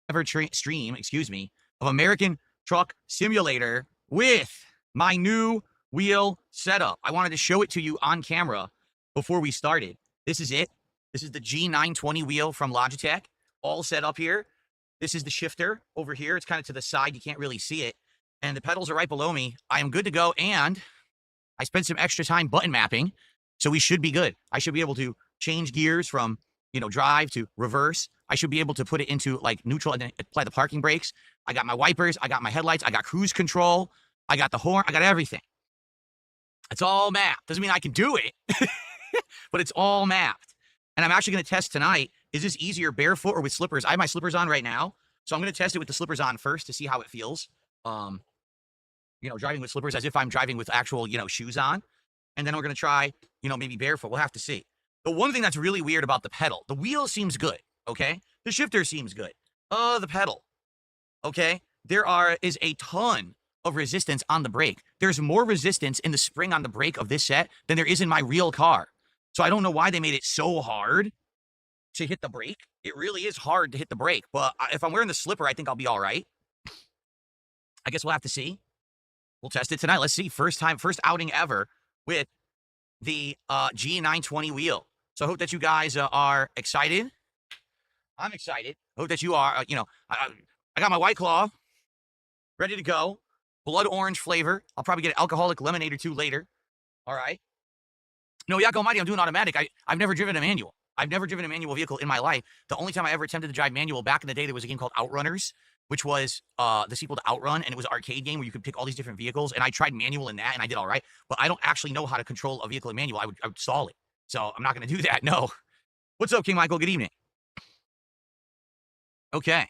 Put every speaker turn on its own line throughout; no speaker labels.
ever stream, excuse me, of American Truck Simulator with my new wheel setup. I wanted to show it to you on camera before we started. This is it. This is the G920 wheel from Logitech, all set up here. This is the shifter over here. It's kind of to the side. You can't really see it. And the pedals are right below me. I am good to go. And I spent some extra time button mapping, so we should be good. I should be able to change gears from, drive to reverse. I should be able to put it into like neutral and then apply the parking brakes. I got my wipers. I got my headlights. I got cruise control. I got the horn. I got everything. It's all mapped. Doesn't mean I can do it, but it's all mapped. And I'm actually going to test tonight. Is this easier barefoot or with slippers? I have my slippers on right now, so I'm going to test it with the slippers on first to see how it feels. Driving with slippers as if I'm driving with actual, shoes on. And then we're going to try, maybe barefoot. We'll have to see. The one thing that's really weird about the pedal, the wheel seems good, okay? The shifter seems good. The pedal, okay? There is a ton of resistance on the brake. There's more resistance in the spring on the brake of this set than there is in my real car. So I don't know why they made it so hard to hit the brake. It really is hard to hit the brake, but if I'm wearing the slipper, I think I'll be all right. I guess we'll have to see. We'll test it tonight. Let's see. First outing ever with the G920 wheel. So I hope that you guys are excited. I'm excited. Hope that you are, I got my White Claw ready to go. Blood orange flavor. I'll probably get an alcoholic lemonade or two later. All right. No, Yak Almighty, I'm doing automatic. I've never driven a manual. I've never driven a manual vehicle in my life. The only time I ever attempted to drive manual back in the day, there was a game called Outrunners, which was the sequel to Outrun, and it was an arcade game where you could pick all these different vehicles, and I tried manual in that, and I did all right, but I don't actually know how to control a vehicle in manual. I would stall it, so I'm not going to do that, no. What's up, King Michael? Good evening. Okay.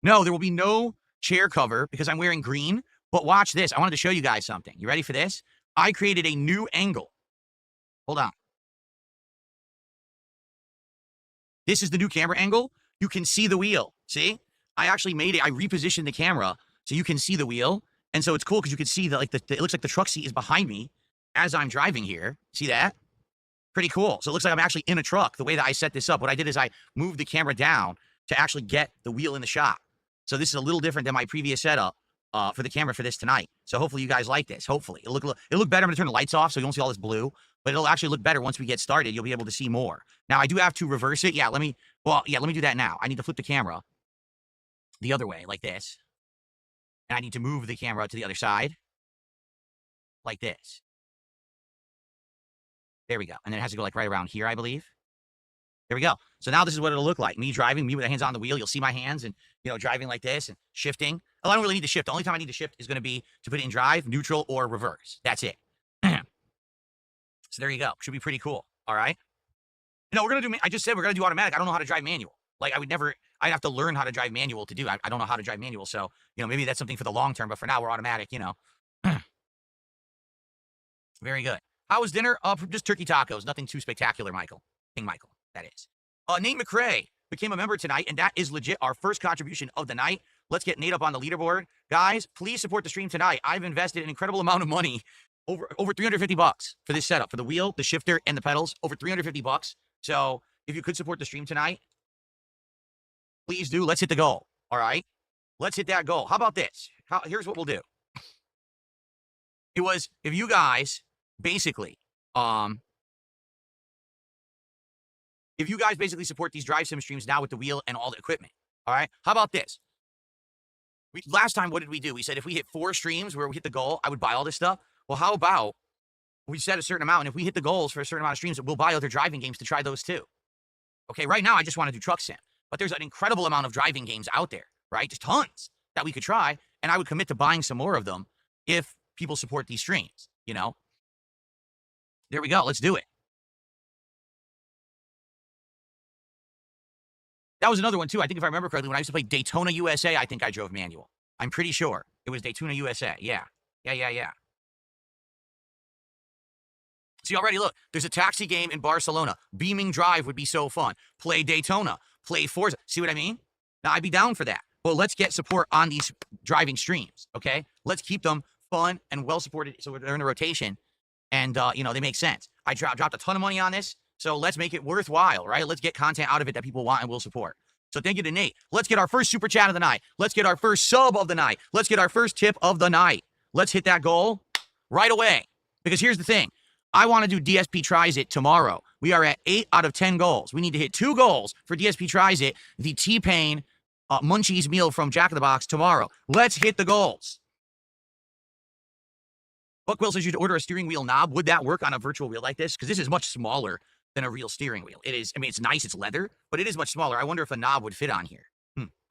No, there will be no chair cover because I'm wearing green, but watch this. I wanted to show you guys something. You ready for this? I created a new angle. Hold on. This is the new camera angle. You can see the wheel. See? I actually made it. I repositioned the camera so you can see the wheel. And so it's cool because you can see that it looks like the truck seat is behind me as I'm driving here. See that? Pretty cool. So it looks like I'm actually in a truck the way that I set this up. What I did is I moved the camera down to actually get the wheel in the shot. So this is a little different than my previous setup for the camera for this tonight. So hopefully you guys like this. Hopefully. It'll look better. I'm going to turn the lights off so you don't see all this blue. But it'll actually look better once we get started. You'll be able to see more. Now, I do have to reverse it. Let me do that now. I need to flip the camera the other way, like this. And I need to move the camera to the other side, like this. There we go. And then it has to go like right around here, I believe. There we go. So now this is what it'll look like. Me driving, me with the hands on the wheel. You'll see my hands and, driving like this and shifting. Oh, I don't really need to shift. The only time I need to shift is going to be to put it in drive, neutral, or reverse. That's it. So there you go. Should be pretty cool. All right. I just said we're going to do automatic. I don't know how to drive manual. Like I'd have to learn how to drive manual to do. I don't know how to drive manual. So, maybe that's something for the long term, but for now we're automatic, Very good. How was dinner? Just turkey tacos. Nothing too spectacular, Michael. King Michael, that is. Nate McRae became a member tonight, and that is legit our first contribution of the night. Let's get Nate up on the leaderboard. Guys, please support the stream tonight. I've invested an incredible amount of money, over $350 for this setup, for the wheel, the shifter, and the pedals, over $350. So if you could support the stream tonight, please do. Let's hit the goal. All right. Let's hit that goal. How about this? Here's what we'll do. It was, if you guys basically support these drive sim streams now with the wheel and all the equipment. All right. How about this? Last time, what did we do? We said if we hit 4 streams where we hit the goal, I would buy all this stuff. Well, how about we set a certain amount, and if we hit the goals for a certain amount of streams, we'll buy other driving games to try those too. Okay, right now I just want to do truck sim, but there's an incredible amount of driving games out there, right? Just tons that we could try, and I would commit to buying some more of them if people support these streams, There we go. Let's do it. That was another one too. I think if I remember correctly, when I used to play Daytona USA, I think I drove manual. I'm pretty sure it was Daytona USA. Yeah. See, already look, there's a taxi game in Barcelona. Beaming Drive would be so fun. Play Daytona, play Forza. See what I mean? Now, I'd be down for that. Well, let's get support on these driving streams, okay? Let's keep them fun and well-supported so they're in a rotation and, they make sense. I dropped a ton of money on this, so let's make it worthwhile, right? Let's get content out of it that people want and will support. So thank you to Nate. Let's get our first super chat of the night. Let's get our first sub of the night. Let's get our first tip of the night. Let's hit that goal right away. Because here's the thing. I want to do DSP Tries It tomorrow. We are at 8 out of 10 goals. We need to hit 2 goals for DSP Tries It, the T-Pain Munchies meal from Jack in the Box tomorrow. Let's hit the goals. Buck Will says you should order a steering wheel knob. Would that work on a virtual wheel like this? Because this is much smaller than a real steering wheel. It is, I mean, it's nice, it's leather, but it is much smaller. I wonder if a knob would fit on here.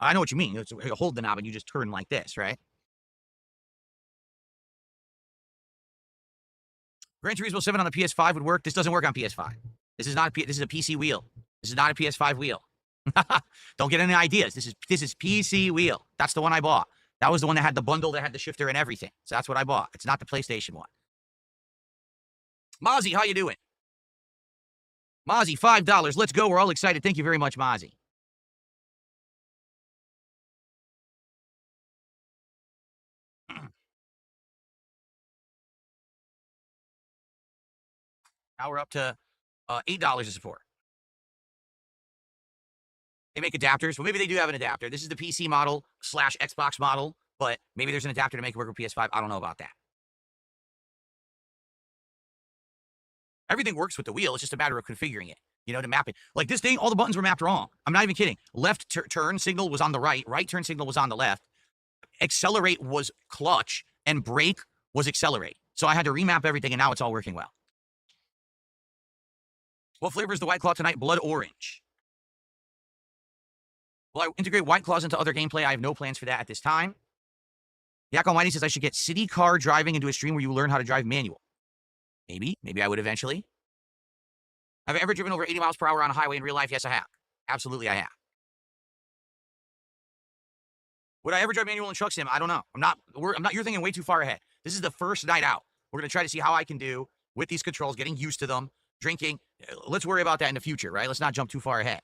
I know what you mean. You hold the knob and you just turn like this, right? Gran Turismo 7 on the PS5 would work. This doesn't work on PS5. This is not this is a PC wheel. This is not a PS5 wheel. Don't get any ideas. This is PC wheel. That's the one I bought. That was the one that had the bundle that had the shifter and everything. So that's what I bought. It's not the PlayStation one. Mozzie, how you doing? Mozzie, $5. Let's go. We're all excited. Thank you very much, Mozzie. Now we're up to $8 of support. They make adapters. Well, maybe they do have an adapter. This is the PC model / Xbox model, but maybe there's an adapter to make it work with PS5. I don't know about that. Everything works with the wheel. It's just a matter of configuring it, you know, to map it. Like this thing, all the buttons were mapped wrong. I'm not even kidding. Left turn signal was on the right. Right turn signal was on the left. Accelerate was clutch, and brake was accelerate. So I had to remap everything, and now it's all working well. What flavor is the White Claw tonight? Blood orange. Will I integrate White Claws into other gameplay? I have no plans for that at this time. Yak Almighty says I should get city car driving into a stream where you learn how to drive manual. Maybe I would eventually. Have I ever driven over 80 miles per hour on a highway in real life? Yes, I have. Absolutely, I have. Would I ever drive manual in truck sim? I don't know. I'm not. You're thinking way too far ahead. This is the first night out. We're gonna try to see how I can do with these controls, getting used to them, drinking. Let's worry about that in the future, right? Let's not jump too far ahead.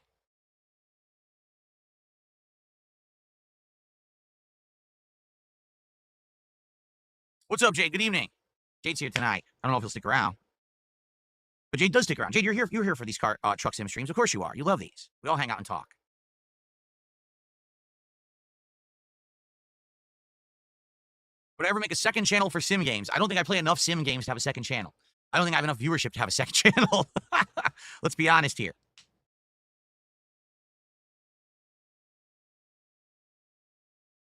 What's up, Jade? Good evening. Jade's here tonight. I don't know if he'll stick around. But Jade does stick around. Jade, you're here for these truck sim streams. Of course you are. You love these. We all hang out and talk. Would I ever make a second channel for sim games? I don't think I play enough sim games to have a second channel. I don't think I have enough viewership to have a second channel. Let's be honest here.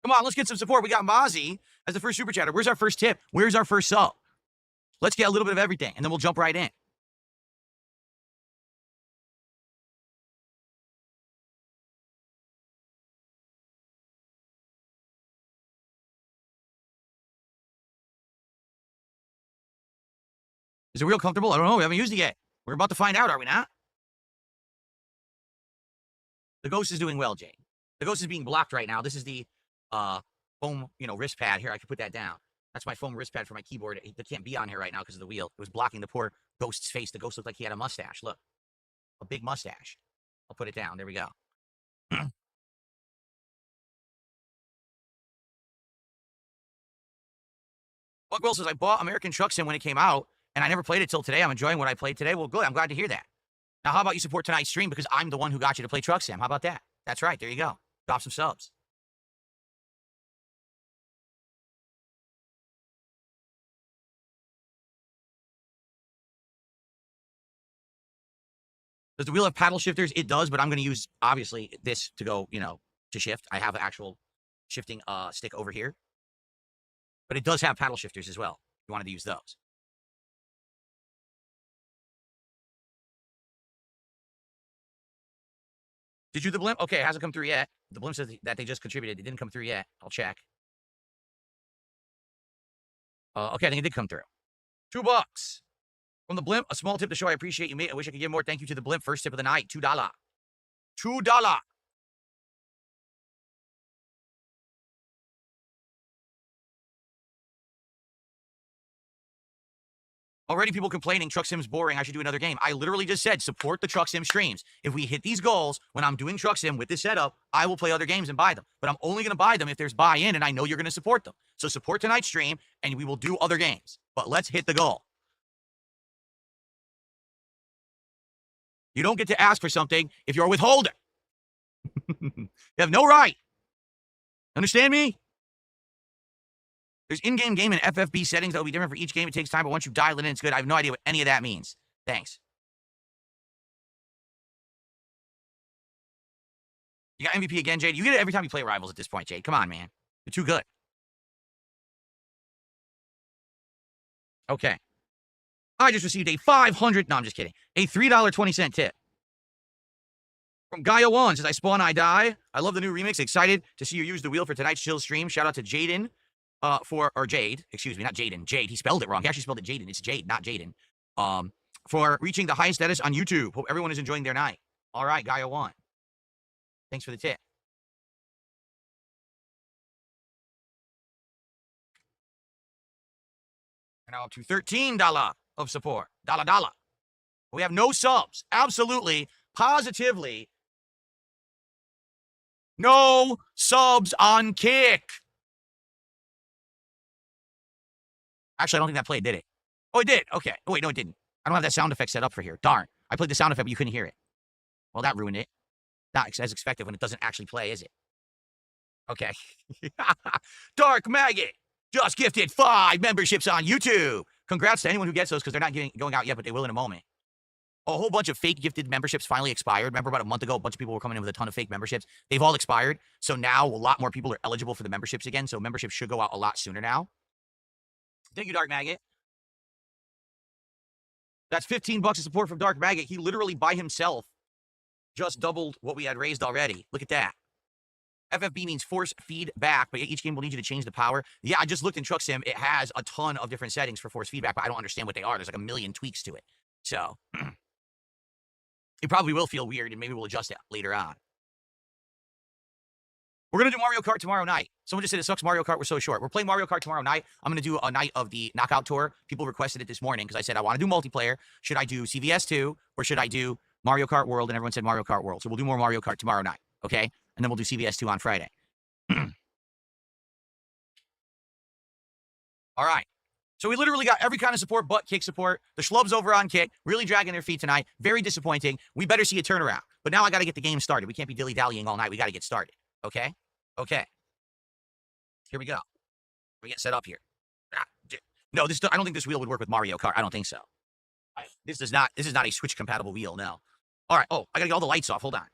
Come on, let's get some support. We got Mozzie as the first super chatter. Where's our first tip? Where's our first sub? Let's get a little bit of everything, and then we'll jump right in. Is it real comfortable? I don't know. We haven't used it yet. We're about to find out, are we not? The Ghost is doing well, Jane. The Ghost is being blocked right now. This is the foam, wrist pad. Here, I can put that down. That's my foam wrist pad for my keyboard. It can't be on here right now because of the wheel. It was blocking the poor Ghost's face. The Ghost looked like he had a mustache. Look. A big mustache. I'll put it down. There we go. Buck Will says, I bought American Truck Sim when it came out, and I never played it till today. I'm enjoying what I played today. Well, good. I'm glad to hear that. Now, how about you support tonight's stream because I'm the one who got you to play Truck Sim? How about that? That's right. There you go. Drop some subs. Does the wheel have paddle shifters? It does, but I'm going to use, obviously, this to go, to shift. I have an actual shifting stick over here. But it does have paddle shifters as well. If you wanted to use those. Did you the blimp? Okay, it hasn't come through yet. The blimp says that they just contributed. It didn't come through yet. I'll check. Okay, I think it did come through. $2. From the blimp, a small tip to show I appreciate you, mate. I wish I could give more. Thank you to the blimp. First tip of the night, $2. $2. Already people complaining Truck Sim's boring. I should do another game. I literally just said support the Truck Sim streams. If we hit these goals when I'm doing Truck Sim with this setup, I will play other games and buy them. But I'm only going to buy them if there's buy-in and I know you're going to support them. So support tonight's stream and we will do other games. But let's hit the goal. You don't get to ask for something if you're a withholder. You have no right. Understand me? There's in-game game and FFB settings that will be different for each game. It takes time, but once you dial it in, it's good. I have no idea what any of that means. Thanks. You got MVP again, Jade? You get it every time you play Rivals at this point, Jade. Come on, man. You're too good. Okay. I just received a $500... No, I'm just kidding. A $3.20 tip. From Gaia1 says, I spawn, I die. I love the new remix. Excited to see you use the wheel for tonight's chill stream. Shout out to Jaden Jade. Excuse me, not Jaden. Jade. He spelled it wrong. He actually spelled it Jaden. It's Jade, not Jaden. For reaching the highest status on YouTube. Hope everyone is enjoying their night. All right, Gaia1. Thanks for the tip. We're now up to $13 of support. Dollar. We have no subs. Absolutely, positively, no subs on Kick. Actually, I don't think that played, did it? Oh, it did. Okay. Oh, wait, no, it didn't. I don't have that sound effect set up for here. Darn. I played the sound effect, but you couldn't hear it. Well, that ruined it. Not as expected when it doesn't actually play, is it? Okay. Dark Maggot just gifted 5 memberships on YouTube. Congrats to anyone who gets those because they're not going out yet, but they will in a moment. A whole bunch of fake gifted memberships finally expired. Remember about a month ago, a bunch of people were coming in with a ton of fake memberships. They've all expired. So now a lot more people are eligible for the memberships again. So memberships should go out a lot sooner now. Thank you, Dark Maggot. That's $15 of support from Dark Maggot. He literally by himself just doubled what we had raised already. Look at that. FFB means force feedback, but each game will need you to change the power. Yeah, I just looked in Truck Sim. It has a ton of different settings for force feedback, but I don't understand what they are. There's like a million tweaks to it. So it probably will feel weird, and maybe we'll adjust it later on. We're going to do Mario Kart tomorrow night. Someone just said it sucks Mario Kart was so short. We're playing Mario Kart tomorrow night. I'm going to do a night of the Knockout Tour. People requested it this morning because I said I want to do multiplayer. Should I do CVS 2 or should I do Mario Kart World? And everyone said Mario Kart World. So we'll do more Mario Kart tomorrow night, okay? And then we'll do CVS 2 on Friday. All right. So we literally got every kind of support but Kick support. The schlubs over on Kick, really dragging their feet tonight. Very disappointing. We better see a turnaround. But now I got to get the game started. We can't be dilly-dallying all night. We got to get started, okay? Okay. Here we go. We get set up here. No, I don't think this wheel would work with Mario Kart. I don't think so. This is not a Switch compatible wheel, no. All right. Oh, I gotta get all the lights off. Hold on.